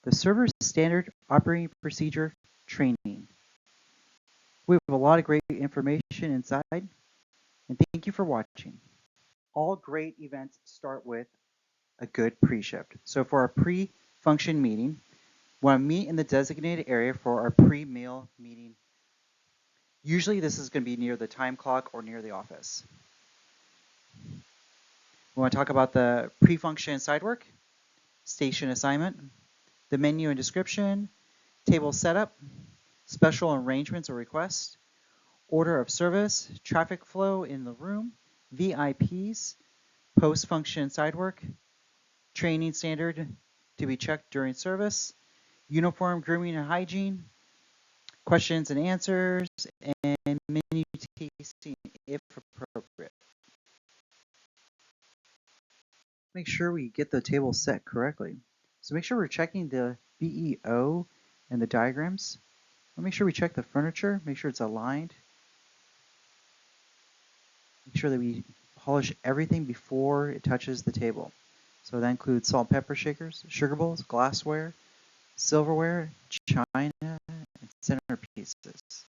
the server standard operating procedure training. We have a lot of great information inside, and thank you for watching. All great events start with a good pre-shift. So for our pre-function meeting, we want to meet in the designated area for our pre-meal meeting. Usually this is going to be near the time clock or near the office. We want to talk about the pre-function side work, station assignment, the menu and description, table setup, special arrangements or requests, order of service, traffic flow in the room, VIPs, post-function side work, training standard to be checked during service, uniform grooming and hygiene, questions and answers, and menu tasting if appropriate. Make sure we get the table set correctly. So make sure we're checking the BEO and the diagrams. Make sure we check the furniture, make sure it's aligned. Make sure that we polish everything before it touches the table. So that includes salt and pepper shakers, sugar bowls, glassware, silverware, china, and centerpieces. Let's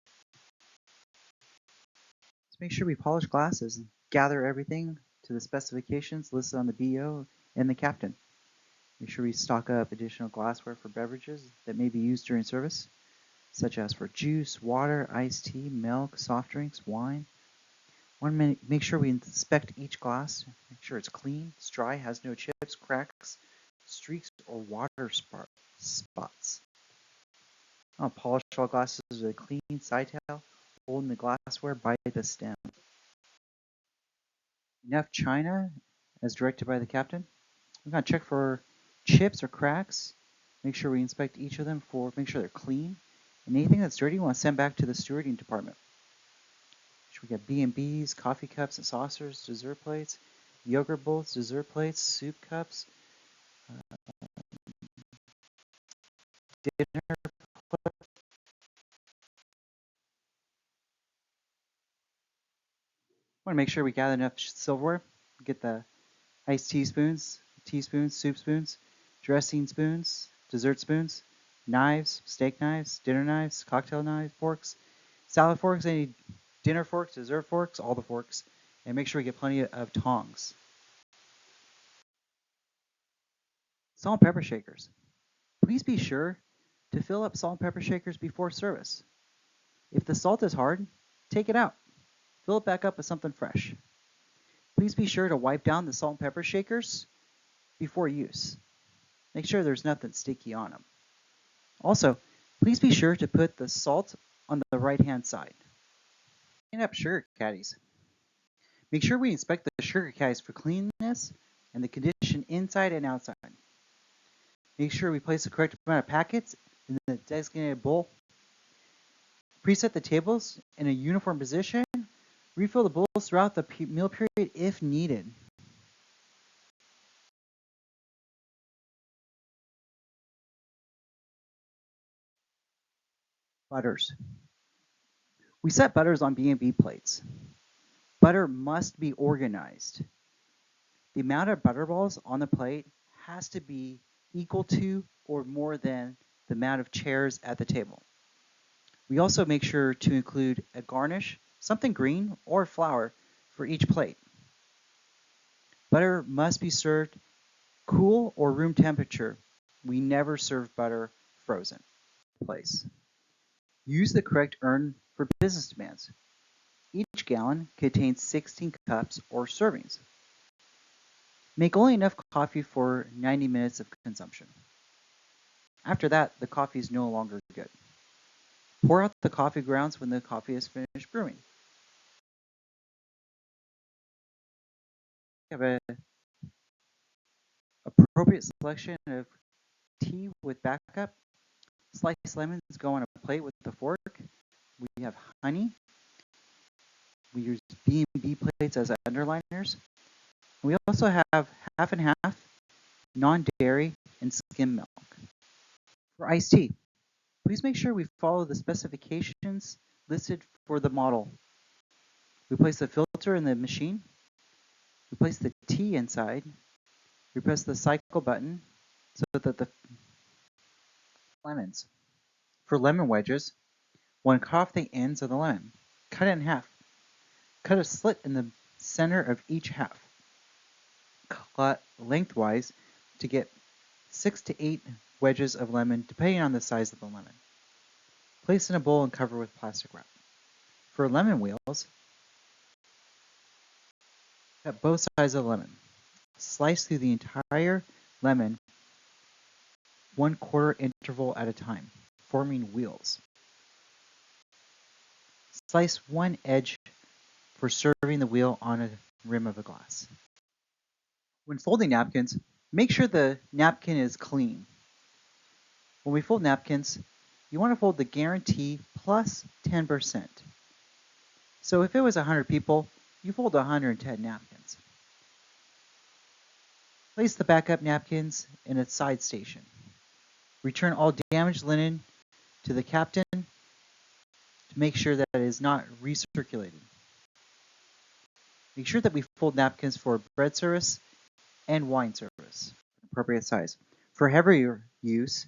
make sure we polish glasses and gather everything to the specifications listed on the BO and the captain. Make sure we stock up additional glassware for beverages that may be used during service, such as for juice, water, iced tea, milk, soft drinks, wine. Make sure we inspect each glass, make sure it's clean, it's dry, has no chips, cracks, streaks, or water spots. I'll polish all glasses with a clean side towel, holding the glassware by the stem. Enough china, as directed by the captain. We're going to check for chips or cracks. Make sure we inspect each of them make sure they're clean. And anything that's dirty, we want to send back to the stewarding department. We got B&Bs, coffee cups and saucers, dessert plates, yogurt bowls, dessert plates, soup cups, dinner plates. Want to make sure we gather enough silverware. Get the iced teaspoons, soup spoons, dressing spoons, dessert spoons, knives, steak knives, dinner knives, cocktail knives, forks, salad forks, any dinner forks, dessert forks, all the forks, and make sure we get plenty of tongs. Salt and pepper shakers. Please be sure to fill up salt and pepper shakers before service. If the salt is hard, take it out. Fill it back up with something fresh. Please be sure to wipe down the salt and pepper shakers before use. Make sure there's nothing sticky on them. Also, please be sure to put the salt on the right-hand side. Clean up sugar caddies. Make sure we inspect the sugar caddies for cleanliness and the condition inside and outside. Make sure we place the correct amount of packets in the designated bowl. Preset the tables in a uniform position. Refill the bowls throughout the meal period if needed. Butters. We set butters on B&B plates. Butter must be organized. The amount of butter balls on the plate has to be equal to or more than the amount of chairs at the table. We also make sure to include a garnish, something green or flour for each plate. Butter must be served cool or room temperature. We never serve butter frozen. Place. Use the correct urn for business demands. Each gallon contains 16 cups or servings. Make only enough coffee for 90 minutes of consumption. After that, the coffee is no longer good. Pour out the coffee grounds when the coffee is finished brewing. We have an appropriate selection of tea with backup. Sliced lemons go on a plate with a fork. We have honey. We use B&B plates as underliners. We also have half and half, non-dairy, and skim milk. For iced tea, please make sure we follow the specifications listed for the model. We place the filter in the machine. We place the tea inside. We press the cycle button so that the Lemons. For lemon wedges, 1 cut off the ends of the lemon. Cut it in half. Cut a slit in the center of each half. Cut lengthwise to get 6 to 8 wedges of lemon, depending on the size of the lemon. Place in a bowl and cover with plastic wrap. For lemon wheels, cut both sides of the lemon. Slice through the entire lemon 1/4 interval at a time, forming wheels. Slice one edge for serving the wheel on a rim of a glass. When folding napkins, make sure the napkin is clean. When we fold napkins, you want to fold the guarantee plus 10%. So if it was 100 people, you fold 110 napkins. Place the backup napkins in a side station. Return all damaged linen to the captain to make sure that it is not recirculated. Make sure that we fold napkins for bread service and wine service, appropriate size. For heavier use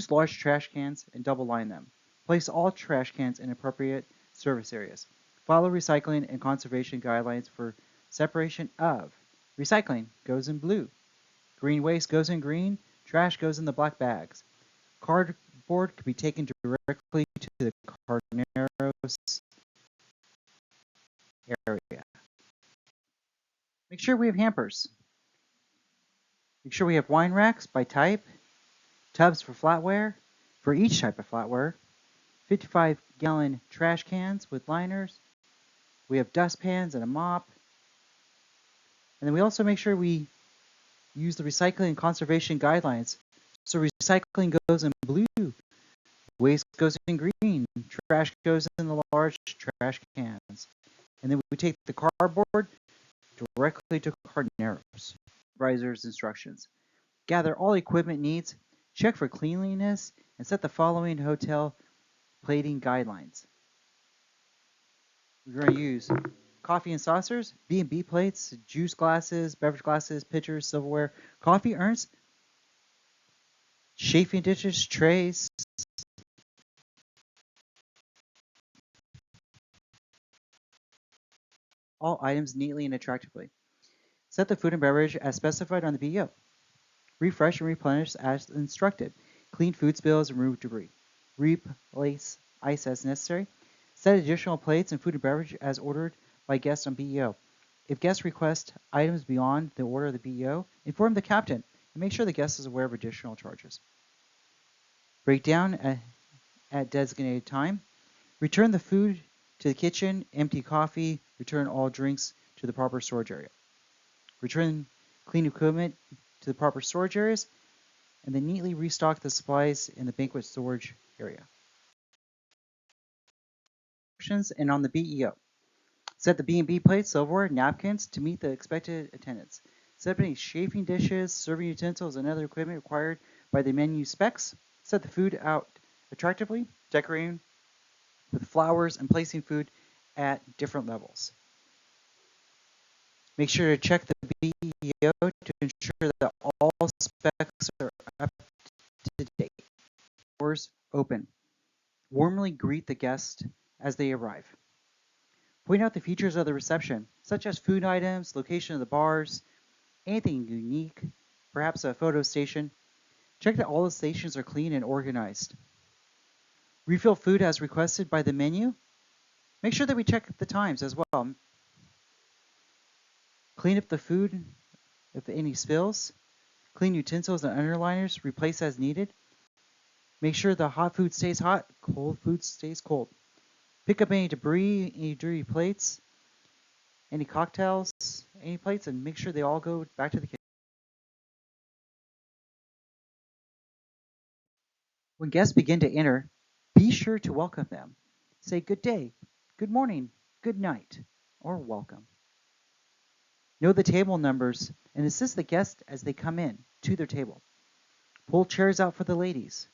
large trash cans and double line them. Place all trash cans in appropriate service areas. Follow recycling and conservation guidelines for separation of. Recycling goes in blue. Green waste goes in green. Trash goes in the black bags. Cardboard can be taken directly to the Carneros area. Make sure we have hampers. Make sure we have wine racks by type, tubs for flatware, for each type of flatware, 55-gallon trash cans with liners. We have dustpans and a mop. And then we also make sure we use the recycling and conservation guidelines. So recycling goes in blue, waste goes in green, trash goes in the large trash cans. And then we take the cardboard directly to Carneros. Supervisor's instructions. Gather all equipment needs, check for cleanliness, and set the following hotel plating guidelines. We're going to use coffee and saucers, B&B plates, juice glasses, beverage glasses, pitchers, silverware, coffee urns, chafing dishes, trays. All items neatly and attractively. Set the food and beverage as specified on the BEO. Refresh and replenish as instructed. Clean food spills and remove debris. Replace ice as necessary. Set additional plates and food and beverage as ordered by guests on BEO. If guests request items beyond the order of the BEO, inform the captain and make sure the guest is aware of additional charges. Break down at designated time. Return the food to the kitchen, empty coffee, return all drinks to the proper storage area. Return clean equipment to the proper storage areas, and then neatly restock the supplies in the banquet storage area. And on the BEO. Set the B&B plates, silverware, napkins to meet the expected attendance. Set up any chafing dishes, serving utensils, and other equipment required by the menu specs. Set the food out attractively, decorating with flowers and placing food at different levels. Make sure to check the BEO to ensure that all specs are up to date. Doors open. Warmly greet the guest as they arrive. Point out the features of the reception, such as food items, location of the bars, anything unique, perhaps a photo station. Check that all the stations are clean and organized. Refill food as requested by the menu. Make sure that we check the times as well. Clean up the food if any spills. Clean utensils and underliners. Replace as needed. Make sure the hot food stays hot, cold food stays cold. Pick up any debris, any dirty plates, any cocktails, any plates, and make sure they all go back to the kitchen. When guests begin to enter, be sure to welcome them. Say good day, good morning, good night, or welcome. Know the table numbers and assist the guests as they come in to their table. Pull chairs out for the ladies.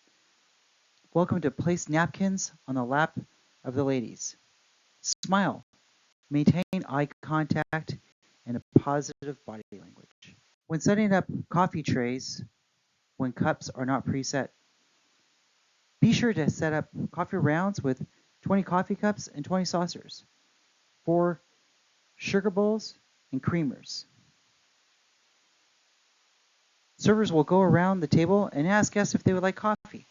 Welcome to place napkins on the lap of the ladies. Smile. Maintain eye contact and a positive body language. When setting up coffee trays, when cups are not preset, Be sure to set up coffee rounds with 20 coffee cups and 20 saucers, 4 sugar bowls, and creamers. Servers will go around the table and ask guests if they would like coffee.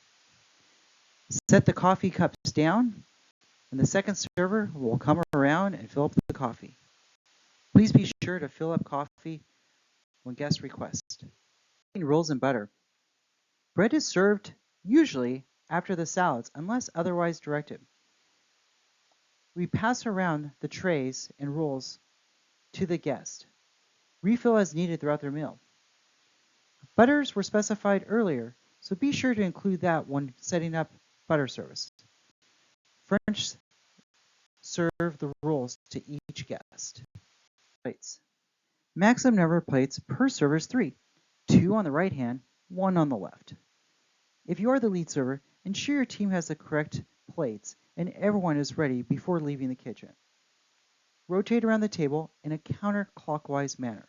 Set the coffee cups down, and the second server will come around and fill up the coffee. Please be sure to fill up coffee when guests request. Rolls and butter. Bread is served usually after the salads unless otherwise directed. We pass around the trays and rolls to the guest. Refill as needed throughout their meal. Butters were specified earlier, so be sure to include that when setting up butter service. French serve the rolls to each guest. Plates. Maximum number of plates per server is 3, 2 on the right hand, 1 on the left. If you are the lead server, ensure your team has the correct plates and everyone is ready before leaving the kitchen. Rotate around the table in a counterclockwise manner.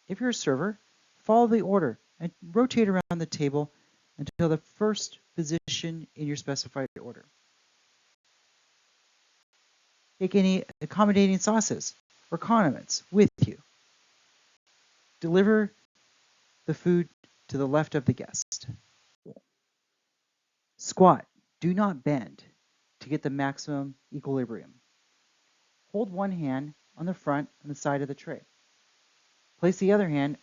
If you're a server, follow the order and rotate around the table until the first position in your specified order. Take any accommodating sauces or condiments with you. Deliver the food to the left of the guest. Squat. Do not bend to get the maximum equilibrium. Hold one hand on the front and the side of the tray. Place the other hand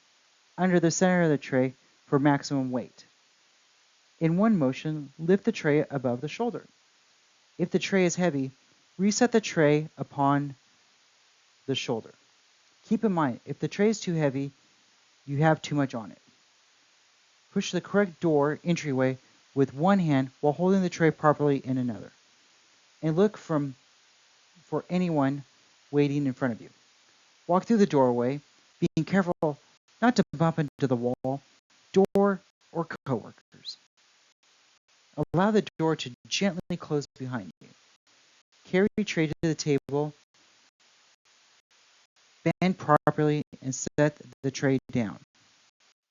under the center of the tray for maximum weight. In one motion, lift the tray above the shoulder. If the tray is heavy, reset the tray upon the shoulder. Keep in mind, if the tray is too heavy, you have too much on it. Push the correct door entryway with one hand while holding the tray properly in another. And look for anyone waiting in front of you. Walk through the doorway, being careful not to bump into the wall, door, or coworkers. Allow the door to gently close behind you. Carry your tray to the table, bend properly, and set the tray down.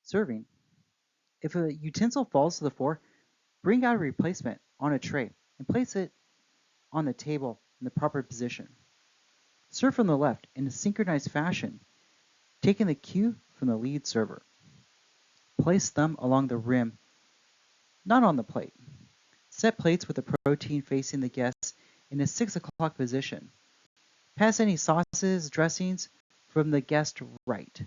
Serving. If a utensil falls to the floor, bring out a replacement on a tray and place it on the table in the proper position. Serve from the left in a synchronized fashion, taking the cue from the lead server. Place them along the rim, not on the plate. Set plates with the protein facing the guests in a 6 o'clock position. Pass any sauces, dressings from the guest right.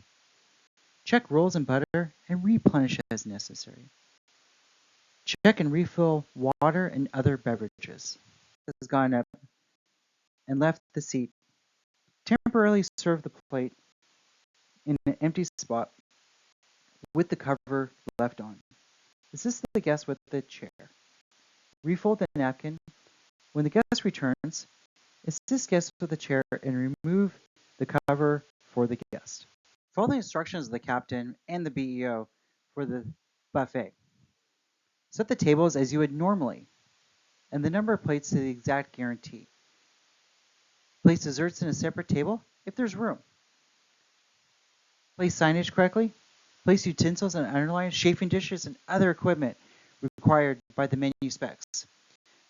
Check rolls and butter and replenish as necessary. Check and refill water and other beverages. Has gone up and left the seat. Temporarily serve the plate in an empty spot with the cover left on. Assist the guest with the chair. Refold the napkin. When the guest returns, assist guests with the chair and remove the cover for the guest. Follow the instructions of the captain and the BEO for the buffet. Set the tables as you would normally, and the number of plates to the exact guarantee. Place desserts in a separate table if there's room. Place signage correctly. Place utensils and underline chafing dishes and other equipment required by the menu specs.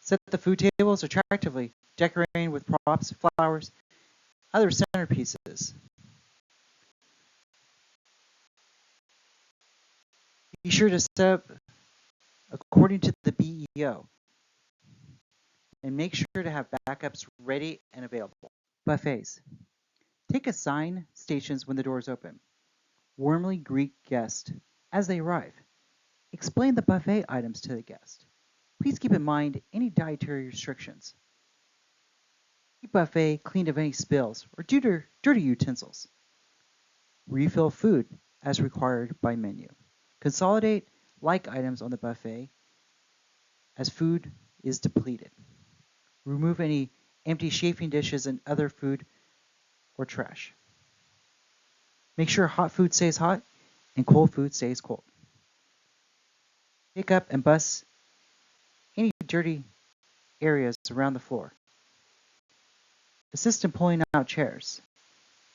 Set the food tables attractively, decorating with props, flowers, other centerpieces. Be sure to set up according to the BEO and make sure to have backups ready and available. Buffets. Take assigned stations when the doors open. Warmly greet guests as they arrive. Explain the buffet items to the guest. Please keep in mind any dietary restrictions. Keep buffet clean of any spills or dirty utensils. Refill food as required by menu. Consolidate like items on the buffet as food is depleted. Remove any empty chafing dishes and other food or trash. Make sure hot food stays hot and cold food stays cold. Pick up and bus any dirty areas around the floor. Assist in pulling out chairs.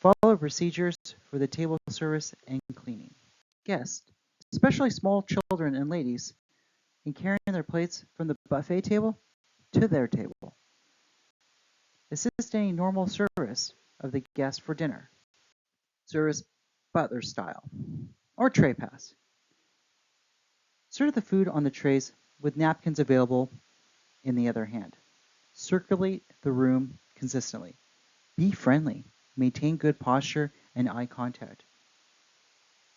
Follow procedures for the table service and cleaning. Guests, especially small children and ladies, in carrying their plates from the buffet table to their table. Assist any normal service of the guest for dinner. Service butler style or tray pass. Serve the food on the trays with napkins available in the other hand. Circulate the room consistently. Be friendly. Maintain good posture and eye contact.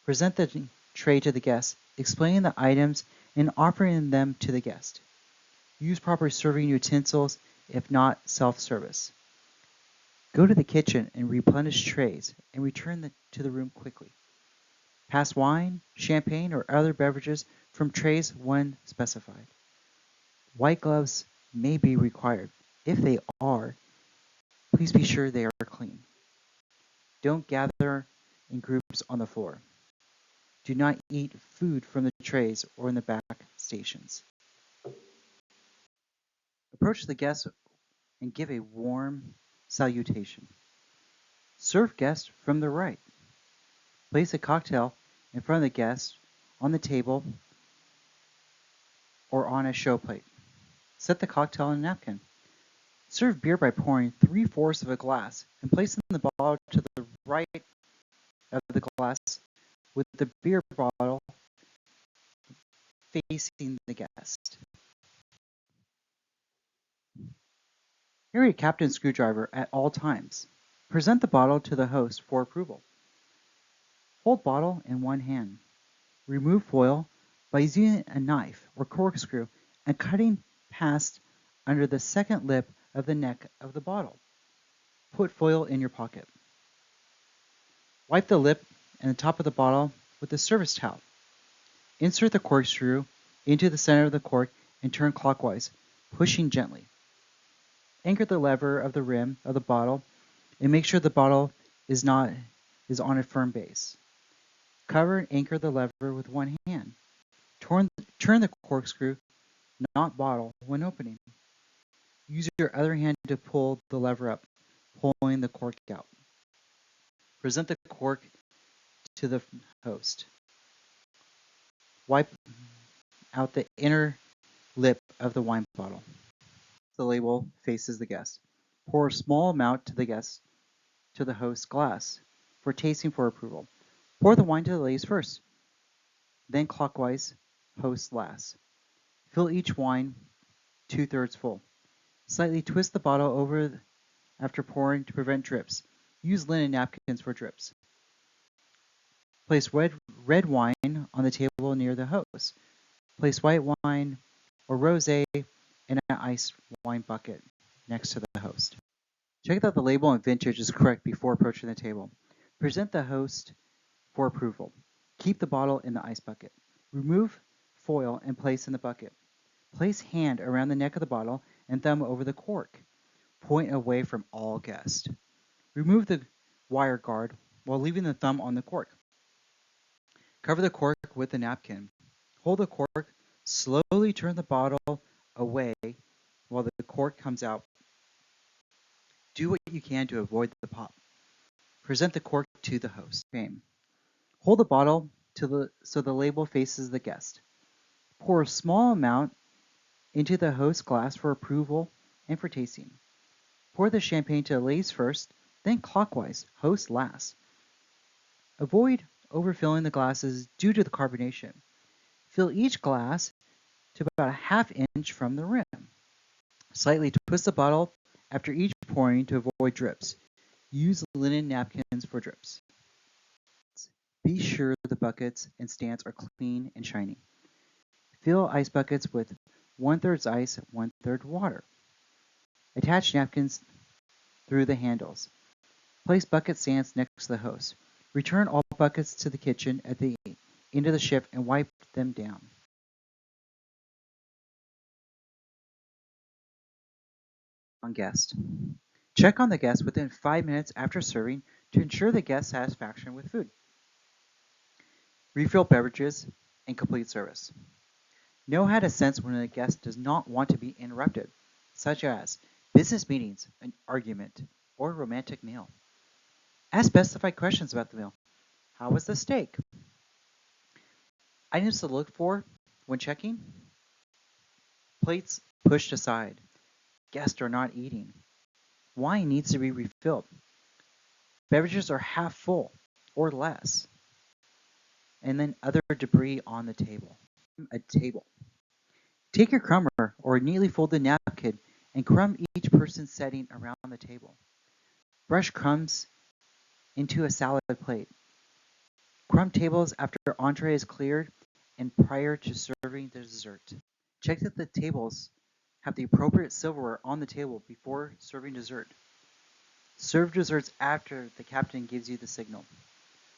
Present the tray to the guest, explaining the items and offering them to the guest. Use proper serving utensils, if not self-service. Go to the kitchen and replenish trays and return to the room quickly. Pass wine, champagne, or other beverages from trays when specified. White gloves may be required. If they are, please be sure they are clean. Don't gather in groups on the floor. Do not eat food from the trays or in the back stations. Approach the guests and give a warm salutation. Serve guests from the right. Place a cocktail in front of the guests on the table or on a show plate. Set the cocktail in a napkin. Serve beer by pouring 3/4 of a glass and placing the bottle to the right of the glass with the beer bottle facing the guest. Carry a captain screwdriver at all times. Present the bottle to the host for approval. Hold bottle in one hand. Remove foil by using a knife or corkscrew and cutting past under the second lip of the neck of the bottle. Put foil in your pocket. Wipe the lip and the top of the bottle with a service towel. Insert the corkscrew into the center of the cork and turn clockwise, pushing gently. Anchor the lever of the rim of the bottle and make sure the bottle is on a firm base. Cover and anchor the lever with one hand. Turn the corkscrew, not bottle, when opening. Use your other hand to pull the lever up, pulling the cork out. Present the cork to the host. Wipe out the inner lip of the wine bottle. The label faces the guest. Pour a small amount to the host's glass for tasting for approval. Pour the wine to the ladies first, then clockwise, host last. Fill each wine 2/3 full. Slightly twist the bottle over after pouring to prevent drips. Use linen napkins for drips. Place red wine on the table near the host. Place white wine or rosé in an iced wine bucket next to the host. Check that the label and vintage is correct before approaching the table. Present the host for approval. Keep the bottle in the ice bucket. Remove foil and place in the bucket. Place hand around the neck of the bottle and thumb over the cork. Point away from all guests. Remove the wire guard while leaving the thumb on the cork. Cover the cork with a napkin. Hold the cork. Slowly turn the bottle away while the cork comes out. Do what you can to avoid the pop. Present the cork to the host. Hold the bottle so the label faces the guest. Pour a small amount into the host's glass for approval and for tasting. Pour the champagne to the ladies first, then clockwise, host last. Avoid overfilling the glasses due to the carbonation. Fill each glass to about a ½ inch from the rim. Slightly twist the bottle after each pouring to avoid drips. Use linen napkins for drips. Be sure the buckets and stands are clean and shiny. Fill ice buckets with 1/3 ice, 1/3 water. Attach napkins through the handles. Place bucket stands next to the host. Return all buckets to the kitchen at the end of the shift and wipe them down. On guest. Check on the guest within 5 minutes after serving to ensure the guest satisfaction with food. Refill beverages and complete service. Know how to sense when a guest does not want to be interrupted, such as business meetings, an argument, or a romantic meal. Ask specified questions about the meal. How was the steak? Items to look for when checking. Plates pushed aside. Guests are not eating. Wine needs to be refilled. Beverages are half full or less. And then other debris on the table. A table. Take your crumber or a neatly folded napkin and crumb each person's setting around the table. Brush crumbs into a salad plate. Crumb tables after entree is cleared and prior to serving the dessert. Check that the tables have the appropriate silverware on the table before serving dessert. Serve desserts after the captain gives you the signal.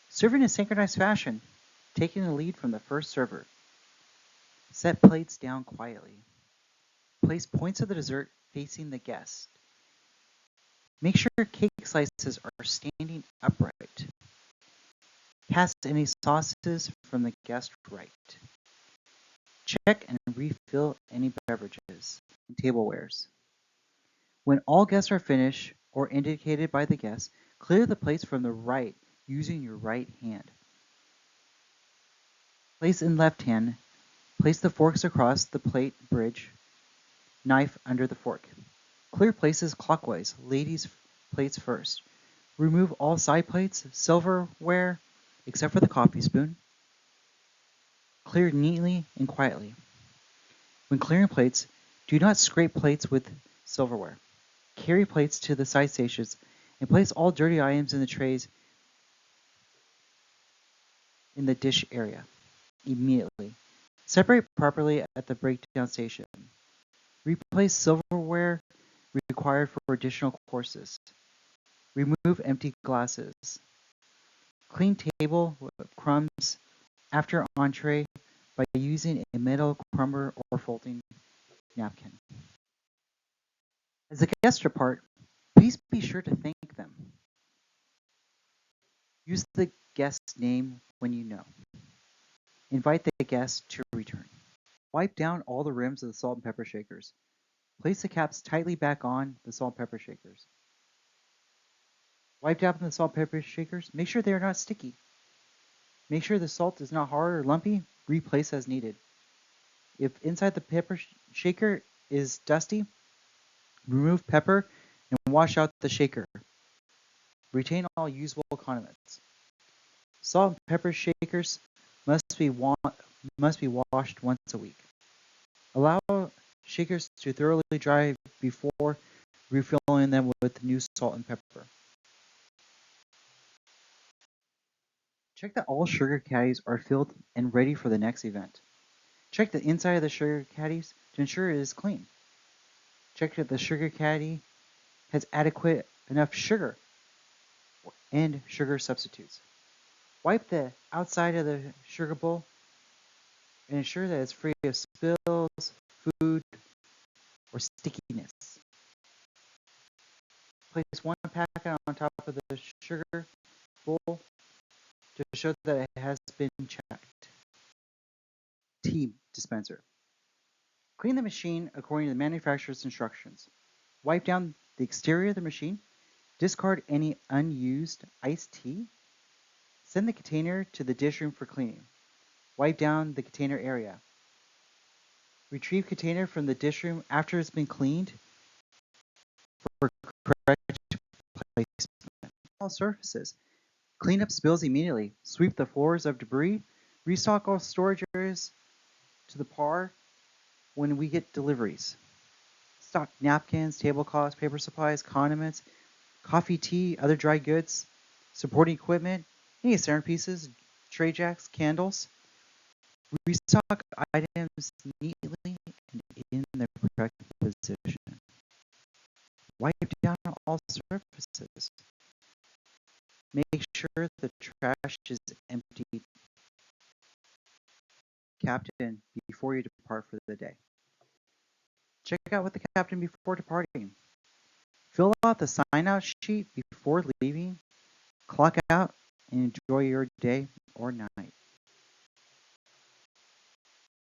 Serve in a synchronized fashion, taking the lead from the first server. Set plates down quietly. Place points of the dessert facing the guest. Make sure cake slices are standing upright. Pass any sauces from the guest right. Check and refill any beverages and tablewares. When all guests are finished or indicated by the guest, clear the plates from the right using your right hand. Place in left hand. Place the forks across the plate bridge, knife under the fork. Clear places clockwise, ladies' plates first. Remove all side plates, silverware, except for the coffee spoon. Clear neatly and quietly. When clearing plates, do not scrape plates with silverware. Carry plates to the side stations and place all dirty items in the trays in the dish area immediately. Separate properly at the breakdown station. Replace silverware required for additional courses. Remove empty glasses. Clean table with crumbs after entree by using a metal crumber or folding napkin. As the guests depart, please be sure to thank them. Use the guest's name when you know. Invite the guest to return. Wipe down all the rims of the salt and pepper shakers. Place the caps tightly back on the salt and pepper shakers. Wipe down the salt and pepper shakers. Make sure they are not sticky. Make sure the salt is not hard or lumpy. Replace as needed. If inside the pepper shaker is dusty, remove pepper and wash out the shaker. Retain all usable condiments. Salt and pepper shakers must be washed once a week. Allow shakers to thoroughly dry before refilling them with new salt and pepper. Check that all sugar caddies are filled and ready for the next event. Check the inside of the sugar caddies to ensure it is clean. Check that the sugar caddy has adequate enough sugar and sugar substitutes. Wipe the outside of the sugar bowl and ensure that it's free of spills, food, or stickiness. Place one packet on top of the sugar bowl to show that it has been checked. Tea dispenser. Clean the machine according to the manufacturer's instructions. Wipe down the exterior of the machine. Discard any unused iced tea. Send the container to the dish room for cleaning. Wipe down the container area. Retrieve container from the dish room after it's been cleaned for correct placement. All surfaces. Clean up spills immediately. Sweep the floors of debris. Restock all storage areas to the par when we get deliveries. Stock napkins, tablecloths, paper supplies, condiments, coffee, tea, other dry goods, supporting equipment, any centerpieces, tray jacks, candles. Restock items neatly and in their correct position. Wipe down all surfaces. Make sure the trash is emptied. Captain, before you depart for the day. Check out with the captain before departing. Fill out the sign-out sheet before leaving. Clock out and enjoy your day or night.